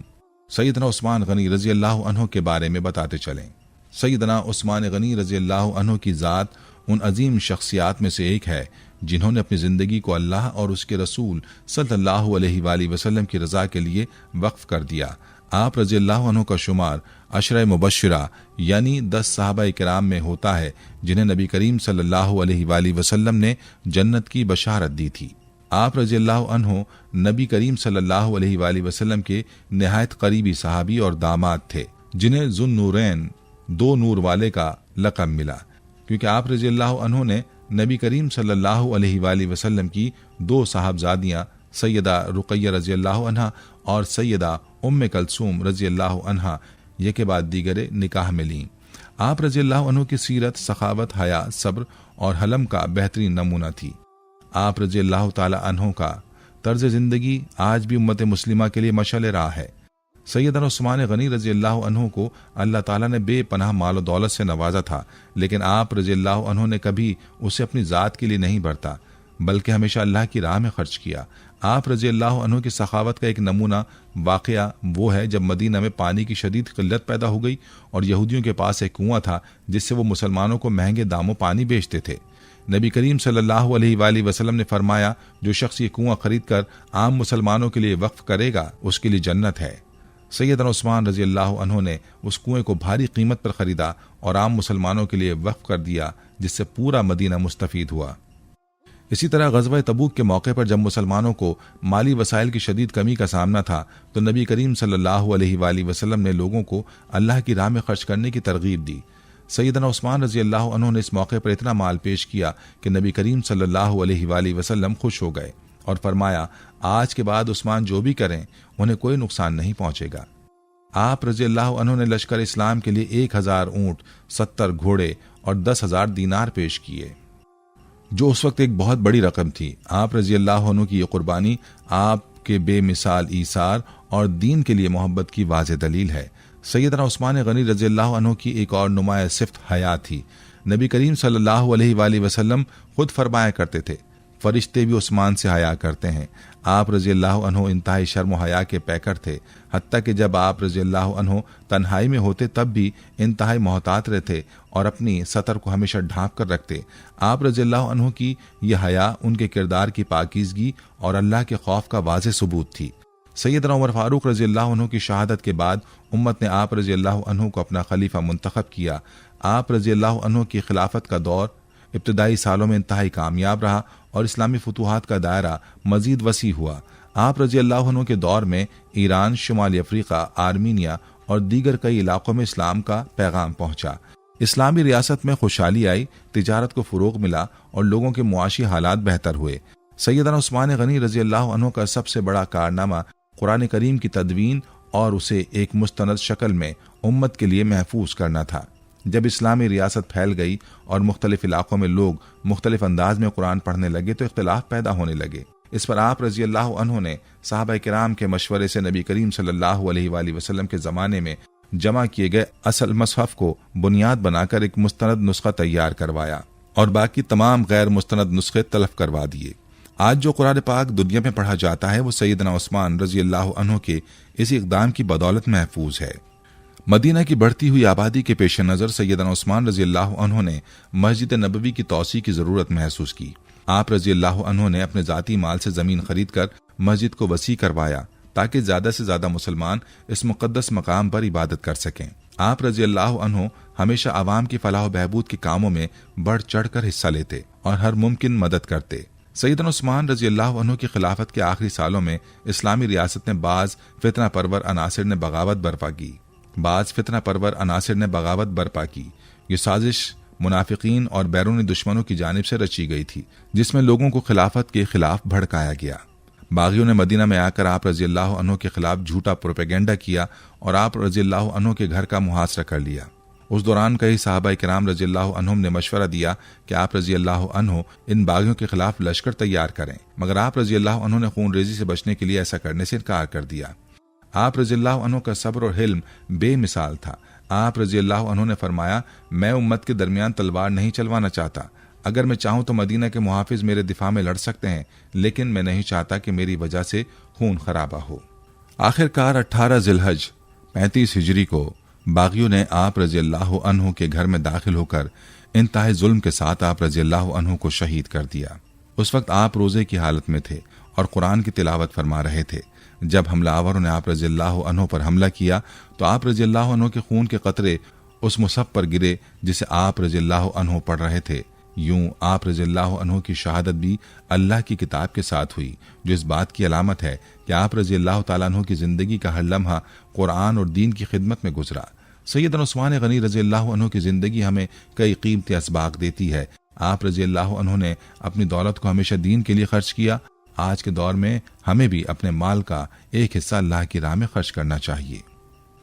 सैयदना उस्मान गनी रज़ियल्लाहु अन्हु के बारे में बताते चलें। सैयदना उस्मान गनी रज़ियल्लाहु अन्हु की ज़ात उन अजीम शख्सियात में से एक है जिन्होंने अपनी ज़िंदगी को अल्लाह और उसके रसूल सल्लल्लाहु अलैहि वसल्लम की रज़ा के लिए वक्फ कर दिया। आप रज़ियल्लाहु अन्हु का शुमार अशरा मुबश्शिरा यानी 10 सहाबा किराम में होता है जिन्हें नबी करीम सल्लल्लाहु अलैहि वसल्लम ने जन्नत की बशारत दी थी। आप रज़ियल्लाहु अन्हु नबी करीम सल्लल्लाहु अलैहि वसल्लम के निहायत करीबी सहाबी और दामाद थे जिन्हें ज़ुन्नूरैन, 2 नूर वाले का लक़ब मिला, क्योंकि आप रज़ियल्लाहु अन्हु ने नबी करीम सल्लल्लाहु अलैहि वसल्लम की 2 साहबजादियां सैयदा रुक़ैया रज़ियल्लाहु अन्हा और सैयदा उम्मे कलसूम रज़ियल्लाहु अन्हा ये के बाद दीगरे निकाह में लीं। आप रज़ियल्लाहु अन्हु की सीरत सखावत, हया, सब्र और हलम का बेहतरीन नमूना थी। आप रज़ियल्लाहु ताला अन्हु का तर्ज ज़िंदगी आज भी उम्मत मुस्लिमा के लिए मशअल राह है। सैयदना उस्मान गनी रज़ियल्लाहु अन्हु को अल्लाह ताला ने बेपनाह माल और दौलत से नवाजा था, लेकिन आप रज़ियल्लाहु अन्हु ने कभी उसे अपनी ज़ात के लिए नहीं बरता बल्कि हमेशा अल्लाह की राह में खर्च किया। आप रज़ियल्लाहु अन्हु की सखावत का एक नमूना वाक़या वो है जब मदीना में पानी की शदीद किल्लत पैदा हो गई और यहूदियों के पास एक कुआं था जिससे वो मुसलमानों को महंगे दामों पानी बेचते थे। नबी करीम सल्लल्लाहु अलैहि वसल्लम ने फरमाया, जो शख्स ये कुआं खरीद कर आम मुसलमानों के लिए वक्फ करेगा उसके लिए जन्नत है। सैयदना उस्मान रज़ियल्लाहु अन्हु ने उस कुएं को भारी कीमत पर खरीदा और आम मुसलमानों के लिए वक्फ कर दिया, जिससे पूरा मदीना मुस्तफीद हुआ। इसी तरह ग़ज़वा तबूक के मौके पर जब मुसलमानों को माली वसाइल की शदीद कमी का सामना था तो नबी करीम सल्लल्लाहु अलैहि वसल्लम ने लोगों को अल्लाह की राह में खर्च करने की तरगीब दी। सैयदना उस्मान रज़ियल्लाहु अन्हु ने इस मौके पर इतना माल पेश किया कि नबी करीम सल्लल्लाहु अलैहि वसल्लम खुश हो गए और फरमाया, आज के बाद उस्मान जो भी करें उन्हें कोई नुकसान नहीं पहुंचेगा। आप रज़ियल्लाहु अन्हु ने लश्कर इस्लाम के लिए 1000 ऊंट, 70 घोड़े और 10,000 दीनार पेश किए, जो उस वक्त एक बहुत बड़ी रकम थी। आप रज़ियल्लाहु अन्हु की ये कुर्बानी आपके बेमिसाल ईसार और दीन के लिए मोहब्बत की वाज़ेह दलील है। सैयदना उस्मान गनी रज़ियल्लाहु अन्हु की एक और नुमाया सिफ़त हया थी। नबी करीम सल्लल्लाहु अलैहि वसल्लम खुद फरमाया करते थे फरिश्ते भी उस्मान से हया करते हैं। आप रज़ी अल्लाह अन्हु इंतहाई शर्म व हया के पैकर थे, हत्ता कि जब आप रज़ी अल्लाह अन्हु तन्हाई में होते तब भी इंतहाई मोहतात रहते और अपनी सतर को हमेशा ढांप कर रखते। आप रज़ी अल्लाह अन्हु की यह हया उनके किरदार की पाकीज़गी और अल्लाह के खौफ का वाज़ेह सबूत थी। सैयदना उमर फारूक रज़ी अल्लाह अन्हु की शहादत के बाद उम्मत ने आप रज़ी अल्लाह अन्हु को अपना खलीफा मुंतखब किया। आप रज़ी अल्लाह अन्हु की खिलाफत का दौर इब्तदाई सालों में इंतहाई कामयाब रहा और इस्लामी फतूहात का दायरा मजीद वसी हुआ। आप रज़ी अल्लाह अन्हु के दौर में ईरान, शुमाली अफ्रीका, आर्मीनिया और दीगर कई इलाकों में इस्लाम का पैगाम पहुंचा। इस्लामी रियासत में खुशहाली आई, तिजारत को फ़रोग़ मिला और लोगों के मुआशी हालात बेहतर हुए। सैयदना उस्मान गनी रज़ी अल्लाह अन्हु का सबसे बड़ा कारनामा कुरान करीम की तदवीन और उसे एक मुस्तनद शक्ल में उम्मत के लिए महफूज करना था। जब इस्लामी रियासत फैल गई और मुख्तलिफ इलाकों में लोग मुख्तलिफ अंदाज में कुरान पढ़ने लगे तो इख्तिलाफ पैदा होने लगे। इस पर आप रज़ी अल्लाह अन्हु ने सहाबा किराम के मशवरे से नबी करीम सल्लल्लाहु अलैहि वसल्लम के ज़माने में जमा किए गए असल मसहफ़ को बुनियाद बनाकर एक मुस्तनद नुस्खा तैयार करवाया और बाकी तमाम गैर मुस्तनद नुस्खे तलफ करवा दिए। आज जो कुरान पाक दुनिया में पढ़ा जाता है वो सैयदना उस्मान रज़ी अल्लाह अन्हु के इसी इक़दाम की बदौलत महफूज है। मदीना की बढ़ती हुई आबादी के पेश नज़र सैयदना उस्मान रज़ी अल्लाह अन्हु ने मस्जिद नबवी की तौसी की ज़रूरत महसूस की। आप रज़ी अल्लाह अन्हु ने अपने ज़ाती माल से ज़मीन खरीद कर मस्जिद को वसी करवाया ताकि ज़्यादा से ज़्यादा मुसलमान इस मुक़द्दस मकाम पर इबादत कर सकें। आप रज़ी अल्लाह अन्हु हमेशा आवाम की फलाह व बहबूद के कामों में बढ़ चढ़ कर हिस्सा लेते और हर मुमकिन मदद करते। सैयदना उस्मान रज़ी अल्लाह अन्हु की खिलाफत के आखिरी सालों में इस्लामी रियासत में बाज़ फितना परवर अनासिर ने बगावत बर्पा की। ये साजिश मुनाफिकीन और बैरूनी दुश्मनों की जानिब से रची गई थी, जिसमें लोगों को खिलाफत के खिलाफ भड़काया गया। बागियों ने मदीना में आकर आप रज़ी अल्लाह अन्हु के खिलाफ झूठा प्रोपेगेंडा किया और आप रज़ी अल्लाह अन्हु के घर का मुहासरा कर लिया। उस दौरान कई सहाबा किराम रज़ी अल्लाह अन्हुम ने मशवरा दिया कि आप रज़ी अल्लाह अन्हु इन बागियों के खिलाफ लश्कर तैयार करें, मगर आप रज़ी अल्लाह अन्हु ने खून रेजी से बचने के लिए ऐसा करने से इनकार कर दिया। आप रज़ी अल्लाह अन्हु का सब्र और हिल्म बेमिसाल था। आप रज़ी अल्लाह अन्हु ने फरमाया, मैं उम्मत के दरमियान तलवार नहीं चलवाना चाहता। अगर मैं चाहूं तो मदीना के मुहाफिज मेरे दिफा में लड़ सकते हैं, लेकिन मैं नहीं चाहता कि मेरी वजह से खून खराबा हो। आखिरकार 18 ज़िलहज 35 हिजरी को बागियों ने आप रज़ी अल्लाह अन्हु के घर में दाखिल होकर इंतहाई जुल्म के साथ आप रज़ी अल्लाह अन्हु को शहीद कर दिया। उस वक्त आप रोजे की हालत में थे और कुरान की तिलावत फरमा रहे थे। जब हमलावरों ने आप रज़ी अल्लाह अन्हु पर हमला किया तो आप रज़ी अल्लाह अन्हु के खून के कतरे उस मुसहफ़ पर गिरे जिसे आप रज़ी अल्लाह अन्हु पढ़ रहे थे। यूं आप रज़ी अल्लाह अन्हु की शहादत भी अल्लाह की किताब के साथ हुई, जो इस बात की अलामत है कि आप रज़ी अल्लाह तआला अन्हु की जिंदगी का हर लम्हा कुरान और दीन की खिदमत में गुजरा। सैयदना उस्मान गनी रज़ी अल्लाह अन्हु की जिंदगी हमें कई कीमती असबाक देती है। आप रज़ी अल्लाह अन्हु ने अपनी दौलत को हमेशा दीन के लिए खर्च किया। आज के दौर में हमें भी अपने माल का एक हिस्सा अल्लाह की राह में खर्च करना चाहिए।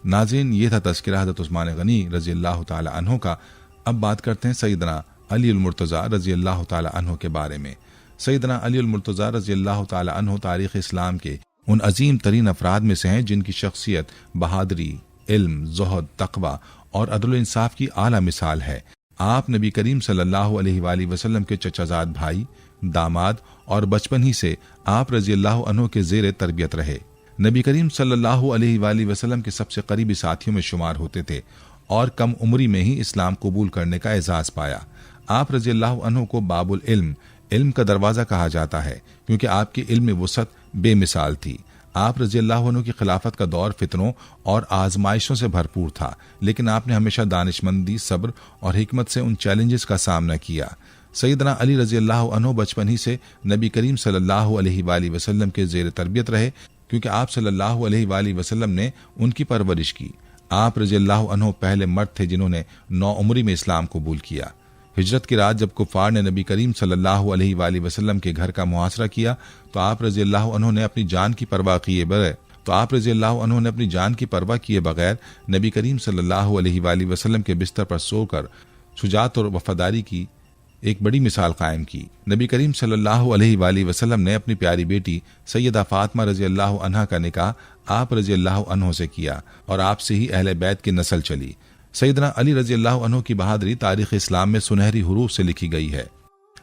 नाज़रीन, ये था तज़किरा हज़रत उस्मान गनी रज़ी अल्लाह तआला अन्हु का। अब बात करते हैं सैयदना अली अल मुर्तज़ा रज़ी अल्लाह तआला अन्हु के बारे में। सैयदना अली अल मुर्तज़ा रज़ी अल्लाह तआला अन्हु तारीख़ इस्लाम के उन अजीम तरीन अफराद में से हैं जिनकी शख्सियत बहादुरी, इल्म, ज़ुहद, तक़वा और अदल इंसाफ की आला मिसाल है। आप नबी करीम सल्लल्लाहु अलैहि वसल्लम के चचाजाद भाई, दामाद और बचपन ही से आप रज़ी अल्लाह अन्हु के ज़ेरे तरबियत रहे। नबी करीम सल्लल्लाहु अलैहि वसल्लम के सबसे करीबी साथियों में शुमार होते थे और कम उम्री में ही इस्लाम कबूल करने का एजाज़ पाया। आप रज़ी अल्लाह अन्हु को बाबुल इल्म का दरवाज़ा कहा जाता है, क्योंकि आपकी इल्म वुसअत बेमिसाल थी। आप रज़ी अल्लाह अन्हु की खिलाफत का दौर फितनों और आजमाइशों से भरपूर था, लेकिन आपने हमेशा दानिशमंदी, सब्र और हिकमत से उन चैलेंजेस का सामना किया। सैयदना अली रज़ी अल्लाह अन्हु बचपन ही से नबी करीम सल्लल्लाहु अलैहि वसल्लम के ज़ेर तरबियत रहे, क्योंकि आप सल्लल्लाहु अलैहि वसल्लम ने उनकी परवरिश की। आप रज़ी अल्लाह अन्हु पहले मर्द थे जिन्होंने 9 उम्री में इस्लाम कबूल किया। हिजरत की रात जब कुफ़ार ने नबी करीम सल्लल्लाहु अलैहि वसल्लम के घर का मुहासरा किया तो आप रज़ी अल्लाह अन्हु ने अपनी जान की परवाह किए बगैर नबी करीम सल्लल्लाहु अलैहि वसल्लम के बिस्तर पर सोकर शुजाअत और वफादारी की एक बड़ी मिसाल कायम की। नबी करीम सल्लल्लाहु अलैहि वसल्लम ने अपनी प्यारी बेटी सैयदा फातिमा रज़ी अल्लाह अन्हा का निकाह आप रज़ी अल्लाह अन्हु से किया और आपसे ही अहले बैत की नस्ल चली। सैयदना अली रज़ी अल्लाह अन्हु की बहादुरी तारीख़ इस्लाम में सुनहरी हरूफ से लिखी गई है।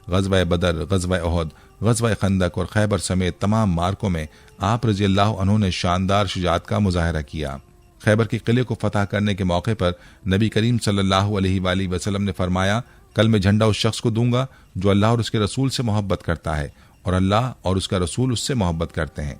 ग़ज़वा बदर, ग़ज़वा उहद, ग़ज़वा खंदक और खैबर समेत तमाम मार्कों में आप रज़ी अल्लाह अन्हु ने शानदार शुजाअत का मुज़ाहरा किया। खैबर के किले को फतह करने के मौके पर नबी करीम सल्लल्लाहु अलैहि वसल्लम ने फरमाया, कल मैं झंडा उस शख्स को दूंगा जो अल्लाह और उसके रसूल से मोहब्बत करता है और अल्लाह और उसका रसूल उससे मोहब्बत करते हैं।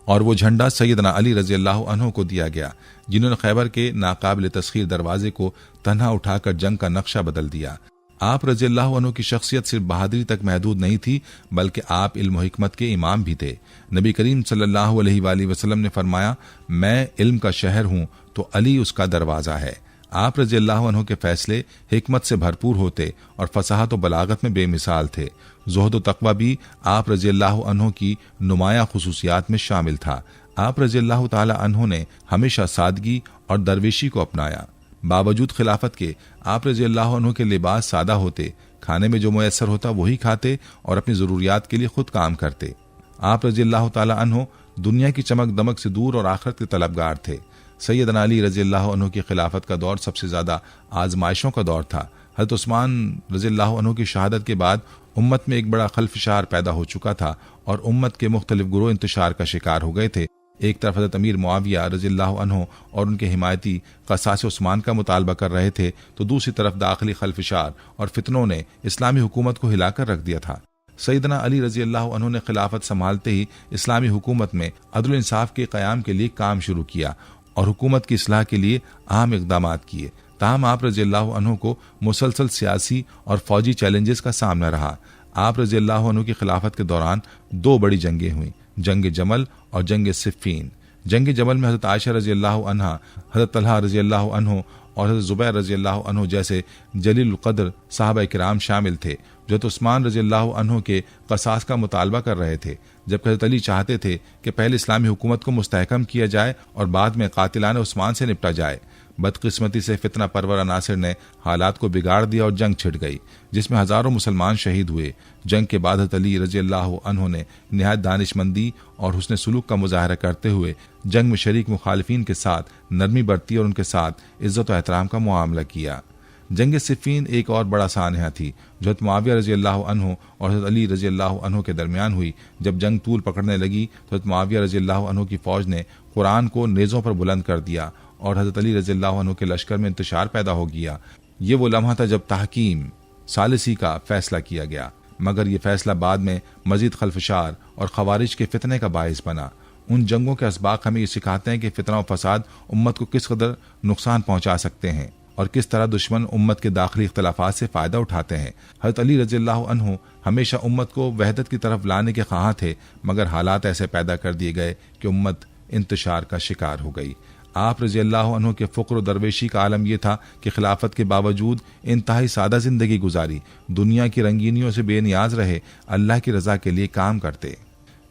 और वो झंडा सैयदना अली रज़ी अल्लाह अन्हु को दिया गया, जिन्होंने खैबर के नाकाबिल तस्खीर दरवाजे को तन्हा उठाकर जंग का नक्शा बदल दिया। आप रज़ी अल्लाह अन्हु की शख्सियत सिर्फ बहादुरी तक महदूद नहीं थी, बल्कि आप इल्म और हिकमत के इमाम भी थे। नबी करीम सल्लल्लाहु अलैहि वसल्लम ने फरमाया, मैं इल्म का शहर हूँ तो अली उसका दरवाज़ा है। आप रज़ी अल्लाह अन्हु के फैसले हिकमत से भरपूर होते और फसाहत और बलागत में बेमिसाल थे। ज़ुहद और तक़वा भी आप रज़ी अल्लाह अन्हु की नुमाया खुसूसियात में शामिल था। आप रज़ी अल्लाह ताला अन्हु ने हमेशा सादगी और दरवेशी को अपनाया। बावजूद खिलाफत के आप रज़ी अल्लाह अन्हु के लिबास सादा होते, खाने में जो मुयस्सर होता वही खाते और अपनी ज़रूरियात के लिए खुद काम करते। आप रज़ी अल्लाह ताला अन्हु दुनिया की चमक दमक से दूर और आखिरत के तलबगार थे। सैयदना अली रज़ी अल्लाह अन्हु की खिलाफत का दौर सबसे ज्यादा आजमाइशों का दौर था। हज़रत उस्मान रज़ी अल्लाह अन्हु की शहादत के बाद उम्मत में एक बड़ा खल्फशार पैदा हो चुका था और उम्मत के मुख्तलिफ गुरोह इंतशार का शिकार हो गए थे। एक तरफ हज़रत अमीर मुआविया रज़ी अल्लाह अन्हु और उनके हिमायती क़सास उस्मान का मुतालबा कर रहे थे, तो दूसरी तरफ दाखिली खल्फशार और फितनों ने इस्लामी हुकूमत को हिलाकर रख दिया था। सैयदना अली रज़ी अल्लाह अन्हु ने खिलाफत संभालते ही इस्लामी हुकूमत में अदल इंसाफ के क़याम के लिए काम शुरू किया और हुकूमत की इस्लाह के लिए अहम इक़दामात किए। ताहम आप रज़ी अल्लाह अन्हु को मुसलसल सियासी और फौजी चैलेंजेस का सामना रहा। आप रज़ी अल्लाह अन्हु की खिलाफत के दौरान दो बड़ी जंगें हुई, जंग जमल और जंग सिफ़ीन। जंग जमल में हज़रत आयशा रज़ी अल्लाह अन्हा, हज़रत तलहा रज़ी अल्लाह अन्हु और हज़रत ज़ुबैर रज़ी अल्लाह अन्हु जैसे जलील क़द्र साहबा किराम शामिल थे, जो तो उस्मान रज़ी अल्लाह अन्हु के क़सास का मुतालबा कर रहे थे, जबकि हज़रत अली चाहते थे कि पहले इस्लामी हुकूमत को मुस्तहकम किया जाए और बाद में कातिलाना उस्मान से निपटा जाए। बदकिस्मती से फितना परवर अनासिर ने हालात को बिगाड़ दिया और जंग छिड़ गई, जिसमें हज़ारों मुसलमान शहीद हुए। जंग के बाद हज़रत अली रज़ी अल्लाह अन्हु ने निहायत दानिशमंदी और हुस्न सुलूक का मुजाहरा करते हुए जंग में शरीक मुखालिफिन के साथ नरमी बरती और उनके साथ इज्जत और एहतराम का मुआमला किया। जंग सिफ़ीन एक और बड़ा सानहा थी, जो हज़रत मुआविया रज़ी अल्लाह अन्हु और हज़रत अली रज़ी अल्लाह अन्हु के दरमियान हुई। जब जंग तूल पकड़ने लगी तो हज़रत मुआविया रज़ी अल्लाह अन्हु की फ़ौज ने कुरान को नेज़ों पर बुलंद कर दिया और हज़रत अली रज़ी अल्लाह अन्हु के लश्कर में इंतशार पैदा हो गया। ये वो लम्हा था जब तहकीम सालिसी का फैसला किया गया, मगर यह फैसला बाद में मजीद खल्फशार और खवारिज के फितने का बाइस बना। उन जंगों के असबाक हमें ये सिखाते हैं कि फितना और फसाद उम्मत को किस कदर नुकसान पहुंचा सकते हैं और किस तरह दुश्मन उम्मत के दाखिली इख्तलाफात से फ़ायदा उठाते हैं। हज़रत अली रज़ी अल्लाह अन्हु हमेशा उम्मत को वहदत की तरफ लाने के ख्वाह थे, मगर हालात ऐसे पैदा कर दिए गए कि उम्मत इंतशार का शिकार हो गई। आप रज़ी अल्लाह अन्हु के फ़ुक्र और दरवेशी का आलम यह था कि खिलाफत के बावजूद इंतहाई सादा ज़िंदगी गुजारी, दुनिया की रंगीनियों से बेनियाज रहे, अल्लाह की रज़ा के लिए काम करते।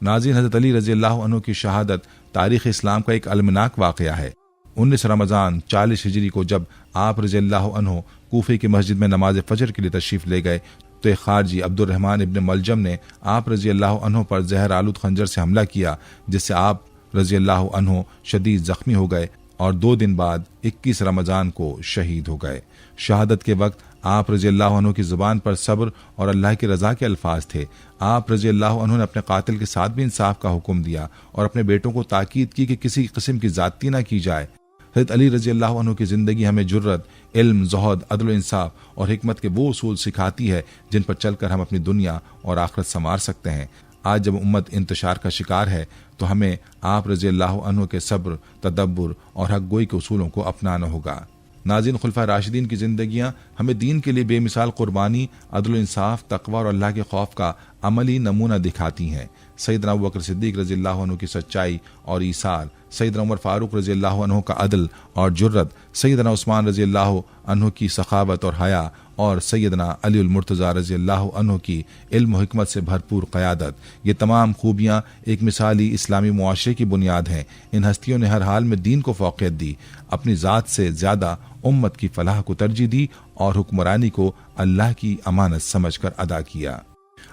नाज़रीन, हज़रत अली रज़ी अल्लाह अन्हु की शहादत तारीख़ इस्लाम का एक अलमनाक वाक़या है। 19 रमज़ान 40 हिजरी को जब आप रज़ी अल्लाह अन्हु कूफे की मस्जिद में नमाज फ़जर के लिए तशरीफ़ ले गए, तो एक खारजी अब्दुर्रहमान इब्न मलजम ने आप रज़ी अल्लाह अन्हु पर जहर आलूद खंजर से हमला किया, जिससे आप रज़ी अल्लाह अन्हु शदीद ज़ख्मी हो गए और 2 दिन बाद 21 रमज़ान को शहीद हो गए। शहादत के वक्त आप रज़ी अल्लाह अन्हु की ज़ुबान पर सब्र और अल्लाह की रज़ा के अल्फाज थे। आप रज़ी अल्लाह अन्हु ने अपने कातिल के साथ भी इंसाफ का हुक्म दिया और अपने बेटों को ताकीद की कि किसी किस्म की ज़्यादती न की जाए। हज़रत अली रज़ी अल्लाह अन्हु की ज़िंदगी हमें जुर्रत, इल्म, ज़ुहद, अदल इंसाफ और हिकमत के वो उसूल सिखाती है जिन पर चलकर हम अपनी दुनिया और आखिरत संवार सकते हैं। आज जब उम्मत इंतशार का शिकार है तो हमें आप रज़ी अल्लाह अन्हु के सब्र, तदब्बुर और हक़ गोई के उसूलों को अपनाना होगा। नाज़रीन, खुलफा राशिदीन की ज़िंदगियाँ हमें दीन के लिए बेमिसाल कुर्बानी, अदल इंसाफ, तक़वा और अल्लाह के खौफ का अमली नमूना दिखाती हैं। सैयदना अबू बकर सिद्दीक़ रज़ी अल्लाह अन्हु की सच्चाई और ईसार, सैयदना उमर फ़ारूक रज़ी अल्लाह अन्हु का अदल और जुर्रत, सैयदना उस्मान रज़ी अल्लाह अन्हु की सखावत और हया और सैयदना अली मुर्तज़ा रज़ी अल्लाह अन्हु की इल्म और हिकमत से भरपूर क़यादत, ये तमाम खूबियाँ एक मिसाली इस्लामी मुआशरे की बुनियाद हैं। इन हस्तियों ने हर हाल में दीन को फ़ौक़ियत दी, अपनी ज़ात से ज़्यादा उम्मत की फलाह को तरजीह दी और हुक्मरानी को अल्लाह की अमानत समझकर अदा किया।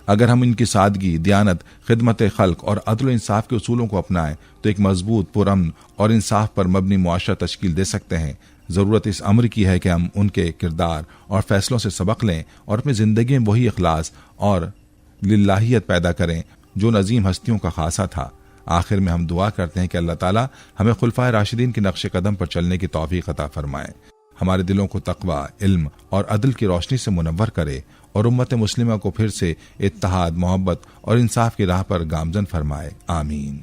अगर हम इनकी सादगी, दियानत, खिदमत खल्क और अदल इंसाफ के उसूलों को अपनाएं तो एक मजबूत, पुरअमन और इंसाफ पर मबनी मुआशरा तश्कील दे सकते हैं। ज़रूरत इस अम्र की है कि हम उनके किरदार और फैसलों से सबक लें और अपनी ज़िंदगी में वही इखलास और लिल्लाहियत पैदा करें जो नज़ीम हस्तियों का खासा था। आखिर में हम दुआ करते हैं कि अल्लाह ताला हमें खुलफाए राशिदीन के नक्शे कदम पर चलने की तौफीक अता फरमाए, हमारे दिलों को तकवा, इल्म और अदल की रोशनी से मुनव्वर करे और उम्मत मुस्लिमा को फिर से इत्तेहाद, मोहब्बत और इंसाफ की राह पर गामजन फरमाए। आमीन।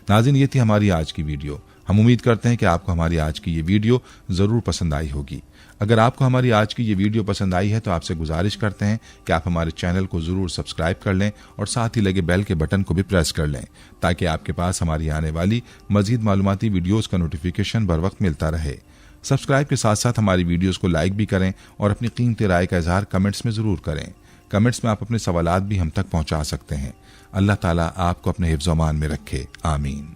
नाज़रीन, ये थी हमारी आज की वीडियो। हम उम्मीद करते हैं कि आपको हमारी आज की ये वीडियो ज़रूर पसंद आई होगी। अगर आपको हमारी आज की ये वीडियो पसंद आई है तो आपसे गुजारिश करते हैं कि आप हमारे चैनल को ज़रूर सब्सक्राइब कर लें और साथ ही लगे बेल के बटन को भी प्रेस कर लें ताकि आपके पास हमारी आने वाली मज़ीद मालूमाती वीडियोज़ का नोटिफिकेशन बर वक्त मिलता रहे। सब्सक्राइब के साथ साथ हमारी वीडियोज़ को लाइक भी करें और अपनी कीमती राय का इजहार कमेंट्स में ज़रूर करें। कमेंट्स में आप अपने सवालात भी हम तक पहुँचा सकते हैं। अल्लाह ताला आपको अपने हिफ्ज़-ओ-अमान में रखे। आमीन।